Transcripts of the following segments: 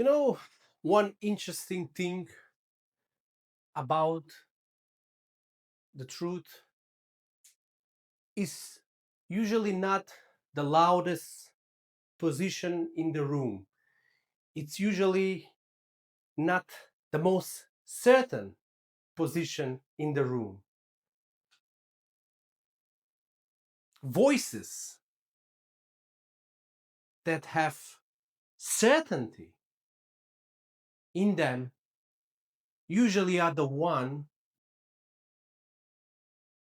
You know, one interesting thing about the truth is usually not the loudest position in the room. It's usually not the most certain position in the room. Voices that have certainty in them usually are the one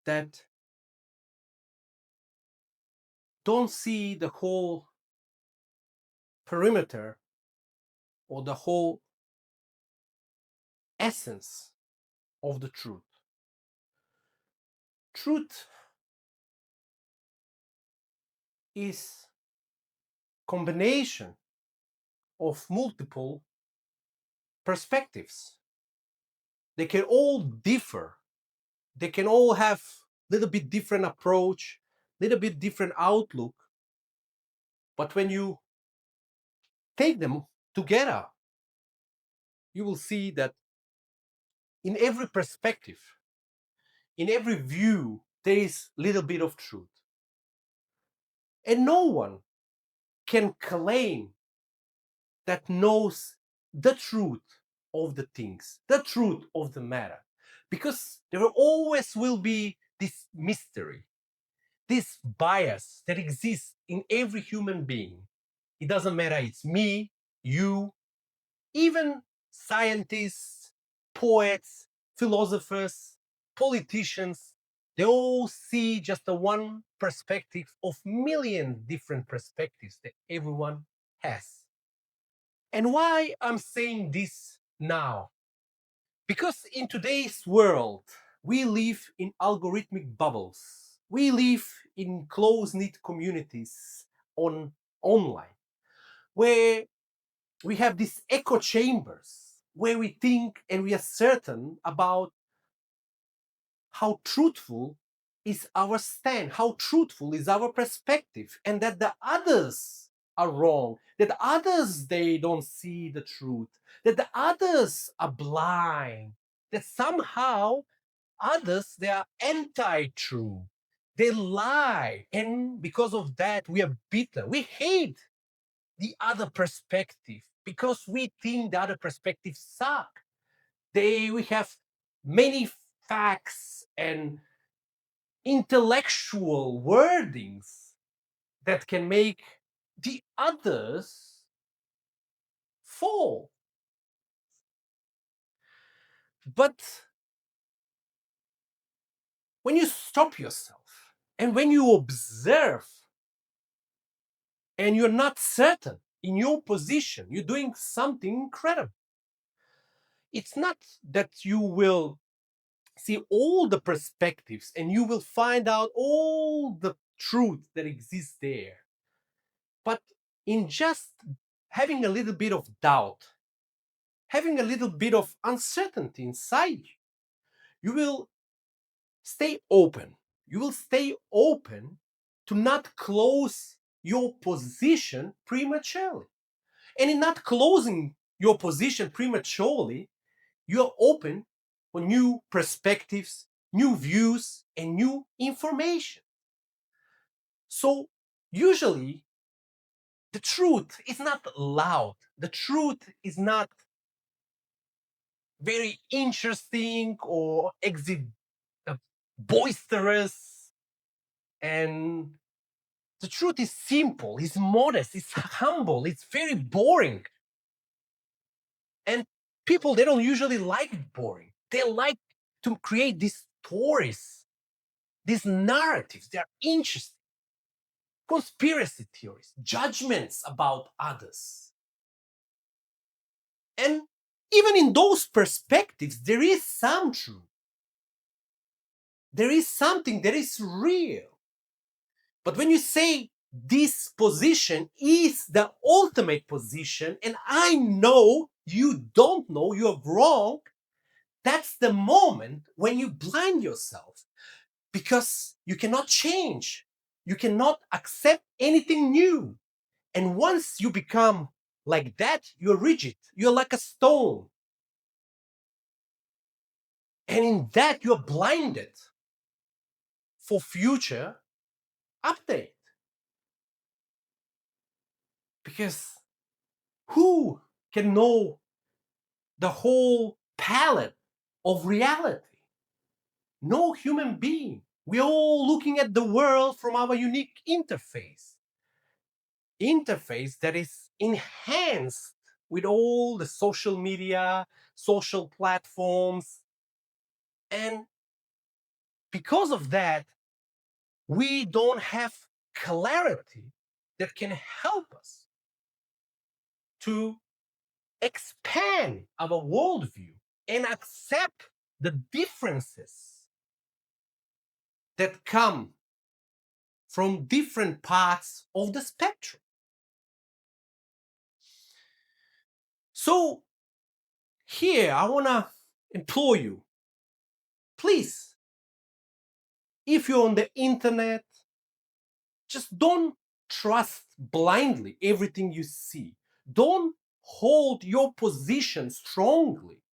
that don't see the whole perimeter or the whole essence of the truth. Truth is combination of multiple perspectives. They can all differ. They can all have a little bit different approach, little bit different outlook. But when you take them together, you will see that in every perspective, in every view, there is a little bit of truth. And no one can claim that knows the truth of the things, the truth of the matter, because there always will be this mystery, this bias that exists in every human being. It doesn't matter, it's me, you, even scientists, poets, philosophers, politicians, they all see just the one perspective of million different perspectives that everyone has. And why I'm saying this now? Because in today's world, we live in algorithmic bubbles. We live in close-knit communities online, where we have these echo chambers, where we think and we are certain about how truthful is our stand, how truthful is our perspective, and that the others are wrong, that the others they don't see the truth, that the others are blind, that somehow others they are anti-true, they lie, and because of that we are bitter, we hate the other perspective because we think the other perspectives suck. We have many facts and intellectual wordings that can make the others fall. But when you stop yourself and when you observe and you're not certain in your position, you're doing something incredible. It's not that you will see all the perspectives and you will find out all the truth that exists there. But in just having a little bit of doubt, having a little bit of uncertainty inside you, you will stay open. You will stay open to not close your position prematurely. And in not closing your position prematurely, you are open for new perspectives, new views, and new information. So, usually, the truth is not loud. The truth is not very interesting or boisterous. And the truth is simple, it's modest, it's humble, it's very boring. And people, they don't usually like boring. They like to create these stories, these narratives. They're interesting. Conspiracy theories, judgments about others. And even in those perspectives, there is some truth. There is something that is real. But when you say this position is the ultimate position, and I know you don't know, you're wrong, that's the moment when you blind yourself because you cannot change. You cannot accept anything new. And once you become like that, you're rigid. You're like a stone. And in that, you're blinded for future update. Because who can know the whole palette of reality? No human being. We're all looking at the world from our unique interface that is enhanced with all the social media, social platforms. And because of that, we don't have clarity that can help us to expand our worldview and accept the differences that come from different parts of the spectrum. So, here I want to implore you, please, if you're on the internet, just don't trust blindly everything you see. Don't hold your position strongly.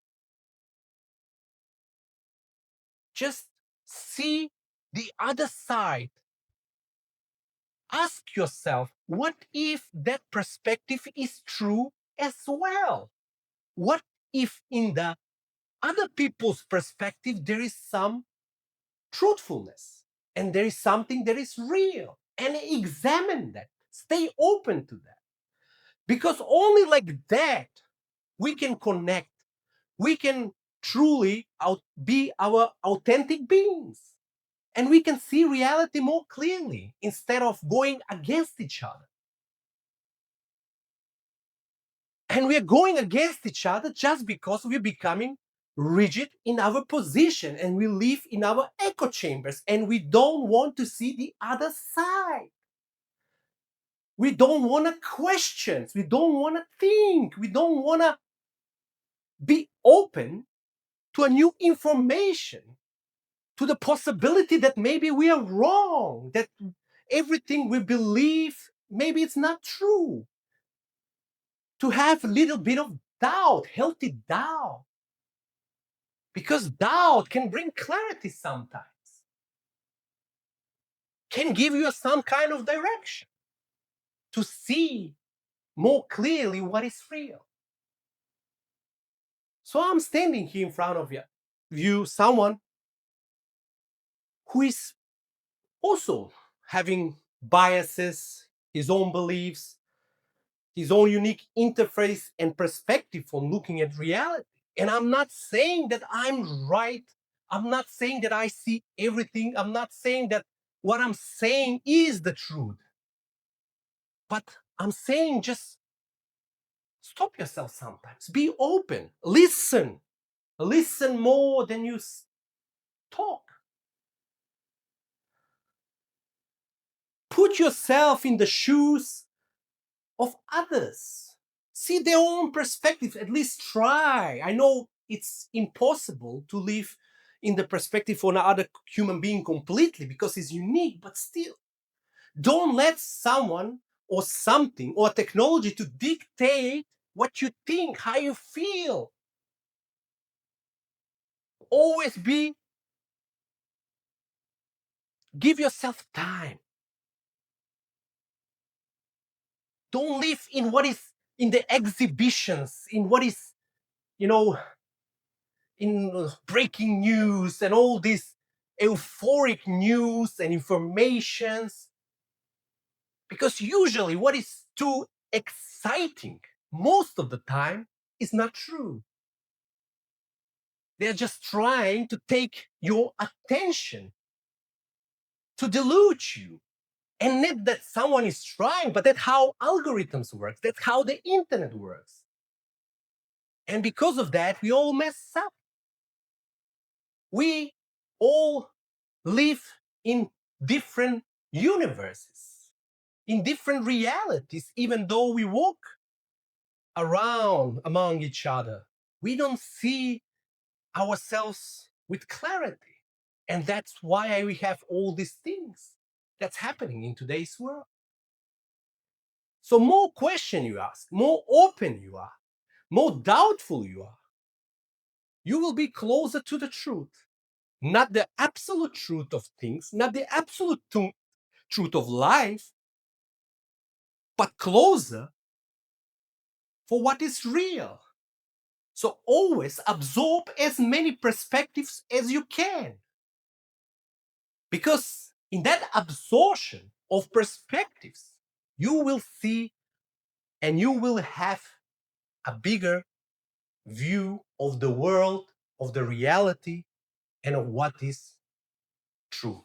Just see the other side. Ask yourself, what if that perspective is true as well? What if in the other people's perspective there is some truthfulness and there is something that is real? And examine that. Stay open to that. Because only like that we can connect. We can truly be our authentic beings. And we can see reality more clearly instead of going against each other. And we are going against each other just because we're becoming rigid in our position and we live in our echo chambers and we don't want to see the other side. We don't want to question. We don't want to think. We don't want to be open to a new information, to the possibility that maybe we are wrong, that everything we believe, maybe it's not true. To have a little bit of doubt, healthy doubt. Because doubt can bring clarity sometimes, can give you some kind of direction to see more clearly what is real. So I'm standing here in front of you, someone who is also having biases, his own beliefs, his own unique interface and perspective on looking at reality. And I'm not saying that I'm right. I'm not saying that I see everything. I'm not saying that what I'm saying is the truth. But I'm saying just stop yourself sometimes. Be open. Listen. Listen more than you talk. Put yourself in the shoes of others. See their own perspective. At least try. I know it's impossible to live in the perspective of another human being completely because it's unique, but still, don't let someone or something or technology to dictate what you think, how you feel. Always give yourself time. Don't live in what is in the exhibitions, in what is, you know, in breaking news and all this euphoric news and informations. Because usually what is too exciting most of the time is not true. They're just trying to take your attention, to delude you. And not that someone is trying, but that's how algorithms work. That's how the internet works. And because of that, we all mess up. We all live in different universes, in different realities, even though we walk around among each other. We don't see ourselves with clarity. And that's why we have all these things that's happening in today's world. So more question you ask, more open you are, more doubtful you are, you will be closer to the truth. Not the absolute truth of things, not the absolute truth of life, but closer for what is real. So always absorb as many perspectives as you can. Because in that absorption of perspectives, you will see and you will have a bigger view of the world, of the reality, and of what is true.